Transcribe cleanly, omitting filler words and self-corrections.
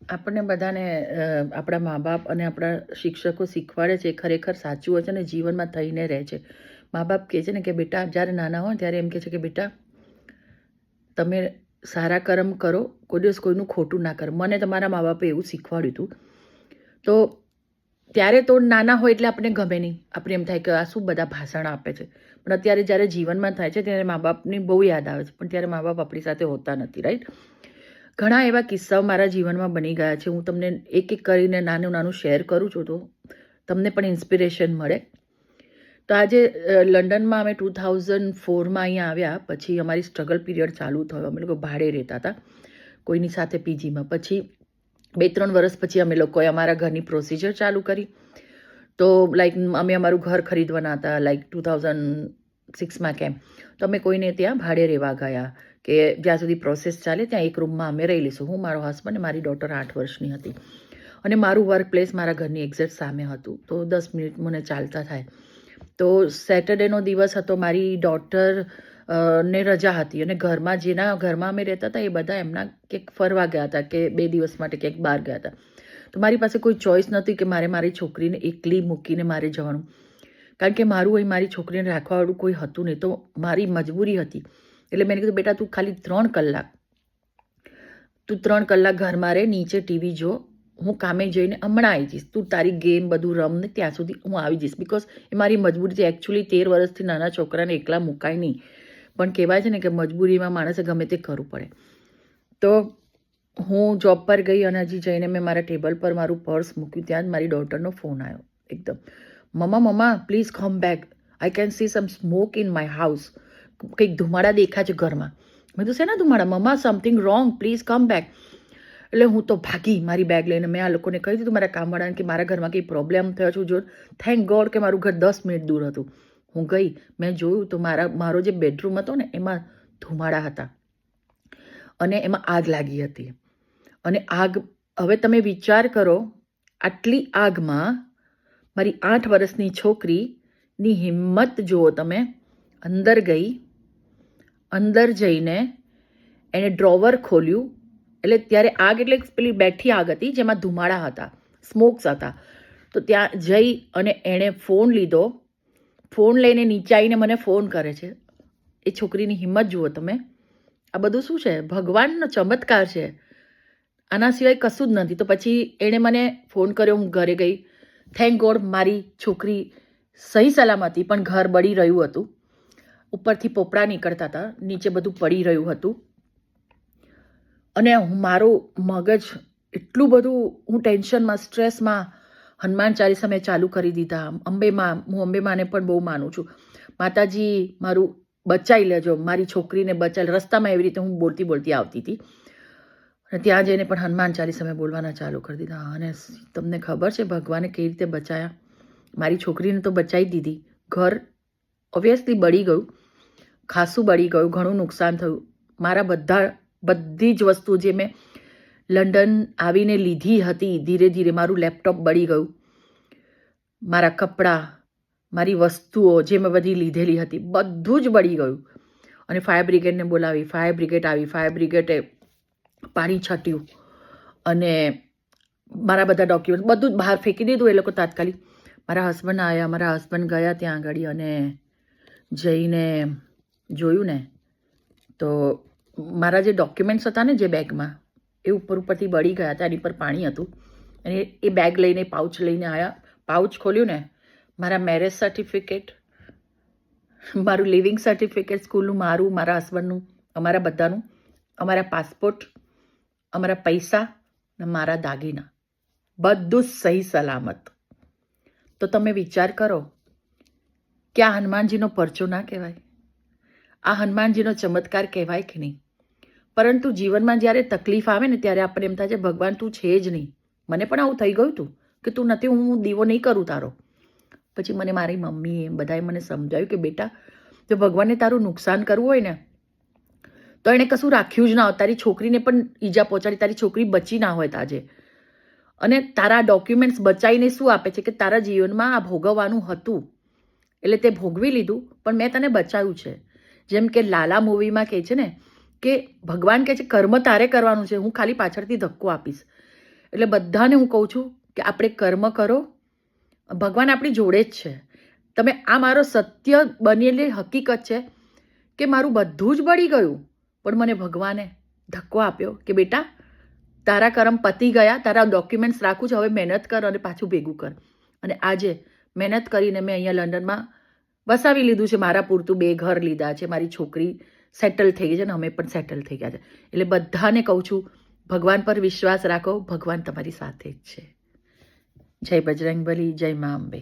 આપણને બધાને આપણા મા બાપ અને આપણા શિક્ષકો શીખવાડે છે એ ખરેખર સાચું હોય છે અને જીવનમાં થઈને રહે છે. મા બાપ કહે છે ને કે બેટા જ્યારે નાના હોય ત્યારે એમ કહે છે કે બેટા તમે સારા કર્મ કરો, કોઈ દિવસ કોઈનું ખોટું ના કરો. મને તમારા મા બાપે એવું શીખવાડ્યું હતું. તો ત્યારે તો નાના હોય એટલે આપણને ગમે નહીં, આપણે એમ થાય કે આ શું બધા ભાષણ આપે છે. પણ અત્યારે જ્યારે જીવનમાં થાય છે ત્યારે મા બાપની બહુ યાદ આવે છે, પણ ત્યારે મા બાપ આપણી સાથે હોતા નથી, રાઈટ? ઘણા એવા કિસ્સાઓ મારા જીવનમાં બની ગયા છે. હું તમને એક એક કરીને નાનું નાનું શેર કરું છું તો તમને પણ ઇન્સ્પિરેશન મળે. તો આજે લંડનમાં અમે 2004માં અહીંયા આવ્યા પછી અમારી સ્ટ્રગલ પીરિયડ ચાલુ થયો. અમે લોકો ભાડે રહેતા હતા કોઈની સાથે પીજીમાં. પછી 2-3 વર્ષ પછી અમે લોકોએ અમારા ઘરની પ્રોસિજર ચાલુ કરી. તો લાઈક અમે અમારું ઘર ખરીદવાના હતા, લાઈક 2006માં કેમ. તો અમે કોઈને ત્યાં ભાડે રહેવા ગયા કે જ્યાં સુધી પ્રોસેસ ચાલે ત્યાં એક રૂમમાં અમે રહી લઈશું. હું, મારો હસબન્ડ, મારી ડોટર 8 વર્ષની હતી અને મારું વર્ક પ્લેસ મારા ઘરની એક્ઝેક્ટ સામે હતું. તો 10 મિનિટ મને ચાલતા થાય. તો સેટરડેનો દિવસ હતો, મારી ડોટર ને રજા હતી અને ઘરમાં જેના ઘરમાં અમે રહેતા હતા એ બધા એમના ક્યાંક ફરવા ગયા હતા કે 2 દિવસ માટે ક્યાંક બહાર ગયા હતા. તો મારી પાસે કોઈ ચોઈસ નહોતી કે મારે મારી છોકરીને એકલી મૂકીને મારે જવાનું, કારણ કે મારું અહીં મારી છોકરીને રાખવાવાળું કોઈ હતું નહીં. તો મારી મજબૂરી હતી. એટલે મેં કીધું બેટા તું ખાલી 3 કલાક ઘરમાં રહે, નીચે ટીવી જો, હું કામે જઈને હમણાં આવી જઈશ, તું તારી ગેમ બધું રમ ને ત્યાં સુધી હું આવી જઈશ. બિકોઝ એ મારી મજબૂરી છે. એકચ્યુઅલી 13 વર્ષથી નાના છોકરાને એકલા મુકાય નહીં, પણ કહેવાય છે ને કે મજબૂરીમાં માણસે ગમે તે કરવું પડે. તો હું જોબ પર ગઈ અને હજી જઈને મેં મારા ટેબલ પર મારું પર્સ મૂક્યું, ત્યાં જ મારી ડોટરનો ફોન આવ્યો એકદમ. Mamma please come back, I can see some smoke in my house. કંઈક ધુમાડા દેખાય છે ઘરમાં. મેં તો શેના ધુમાડા? Mamma something wrong, please come back. એટલે હું તો ભાગી મારી બેગ લઈને. મેં આ લોકોને કહી દીધું મારા કામવાળાને કે મારા ઘરમાં કંઈ પ્રોબ્લેમ થયો છે. જો થેન્ક ગોડ કે મારું ઘર 10 મિનિટ દૂર હતું. હું ગઈ, મેં જોયું તો મારો જે બેડરૂમ હતો ને એમાં ધુમાડા હતા અને એમાં આગ લાગી હતી. અને આગ, હવે તમે વિચાર કરો, આટલી આગમાં મારી 8 વર્ષની છોકરીની હિંમત જુઓ તમે. અંદર ગઈ, અંદર જઈને એણે ડ્રોવર ખોલ્યું. એટલે ત્યારે આગ એટલે પેલી બેઠી આગ હતી જેમાં ધુમાડા હતા, સ્મોક્સ હતા. તો ત્યાં જઈ અને એણે ફોન લીધો. ફોન લઈને નીચે આવીને મને ફોન કરે છે. એ છોકરીની હિંમત જુઓ તમે. આ બધું શું છે? ભગવાનનો ચમત્કાર છે. આના સિવાય કશું જ નથી. તો પછી એણે મને ફોન કર્યો, હું ઘરે ગઈ. થેન્ક ગોડ મારી છોકરી સહી સલામતી, પણ ઘર બળી રહ્યું હતું. ઉપરથી પોપડા નીકળતા હતા, નીચે બધું પડી રહ્યું હતું. અને મારું મગજ એટલું બધું, હું ટેન્શનમાં, સ્ટ્રેસમાં. હનુમાન ચાલીસા મેં ચાલુ કરી દીધા. અંબેમાં, હું અંબેમાને પણ બહુ માનું છું. માતાજી મારું બચાવી લેજો, મારી છોકરીને બચાવી. રસ્તામાં એવી રીતે હું બોલતી આવતી હતી અને ત્યાં જઈને પણ હનુમાન ચાલીસા મેં બોલવાના ચાલુ કરી દીધા. અને તમને ખબર છે ભગવાને કઈ રીતે બચાયા? મારી છોકરીને તો બચાવી દીધી. ઘર ઓબ્વિયસલી બળી ગયું, ખાસું બળી ગયું, ઘણું નુકસાન થયું. મારા બધી જ વસ્તુ જે મેં લંડન આવીને લીધી હતી, ધીરે ધીરે મારું લેપટોપ બળી ગયું, મારા કપડાં, મારી વસ્તુઓ જે મેં બધી લીધેલી હતી બધું જ બળી ગયું. અને ફાયર બ્રિગેડને બોલાવી, ફાયર બ્રિગેડ આવી, ફાયર બ્રિગેડે પાણી છાંટ્યું અને મારા બધા ડોક્યુમેન્ટ બધું જ બહાર ફેંકી દીધું એ લોકો તાત્કાલિક. મારા હસબન્ડ આવ્યા, મારા હસબન્ડ ગયા ત્યાં આગળ અને જઈને જોયું ને તો મારા જે ડોક્યુમેન્ટ્સ હતા ને જે બેગમાં, એ ઉપરથી બળી ગયા હતા. એની પર પાણી હતું અને એ બેગ લઈને, પાઉચ લઈને આવ્યા. પાઉચ ખોલ્યું ને, મારા મેરેજ સર્ટિફિકેટ, મારું લિવિંગ સર્ટિફિકેટ સ્કૂલનું, મારું, મારા હસબન્ડનું, અમારા બધાનું, અમારા પાસપોર્ટ, અમારા પૈસા ને મારા દાગીના, બધું સહી સલામત. તો તમે વિચાર કરો કે આ હનુમાનજીનો પરચો ના કહેવાય? આ હનુમાનજીનો ચમત્કાર કહેવાય કે નહીં? પરંતુ જીવનમાં જ્યારે તકલીફ આવે ને ત્યારે આપણે એમ થાય છે ભગવાન તું છે જ નહીં. મને પણ આવું થઈ ગયું હતું કે તું નથી, હું દીવો નહીં કરું તારો. પછી મને મારી મમ્મીએ બધાએ મને સમજાવ્યું કે બેટા જો ભગવાનને તારું નુકસાન કરવું હોય ને તો એણે કશું રાખ્યું જ ના હોય. તારી છોકરીને પણ ઈજા પહોંચાડી, તારી છોકરી બચી ના હોય તાજે. અને તારા ડોક્યુમેન્ટ્સ બચાવીને શું આપે છે કે તારા જીવનમાં આ ભોગવવાનું હતું એટલે તે ભોગવી લીધું, પણ મેં તને બચાવ્યું છે. જેમ કે લાલા મૂવીમાં કહે છે ને કે ભગવાન કહે છે કર્મ તારે કરવાનું છે, હું ખાલી પાછળથી ધક્કો આપીશ. એટલે બધાને હું કહું છું કે આપણે કર્મ કરો, ભગવાન આપણી જોડે જ છે. તમે આ મારો સત્ય બનેલી હકીકત છે કે મારું બધું જ બળી ગયું, પણ મને ભગવાને ધક્કો આપ્યો કે બેટા તારા કર્મ પતી ગયા, તારા ડોક્યુમેન્ટ્સ રાખું છું, હવે મહેનત કર અને પાછું ભેગું કર. અને આજે મહેનત કરીને મેં અહીંયા લંડનમાં વસાવી લીધું છે, મારા પૂરતું 2 ઘર લીધા છે, મારી છોકરી સેટલ થઈ ગઈ છે અને અમે પણ સેટલ થઈ ગયા છે. એટલે બધાને કહું છું ભગવાન પર વિશ્વાસ રાખો, ભગવાન તમારી સાથે જ છે. જય બજરંગબલી, જય મા અંબે.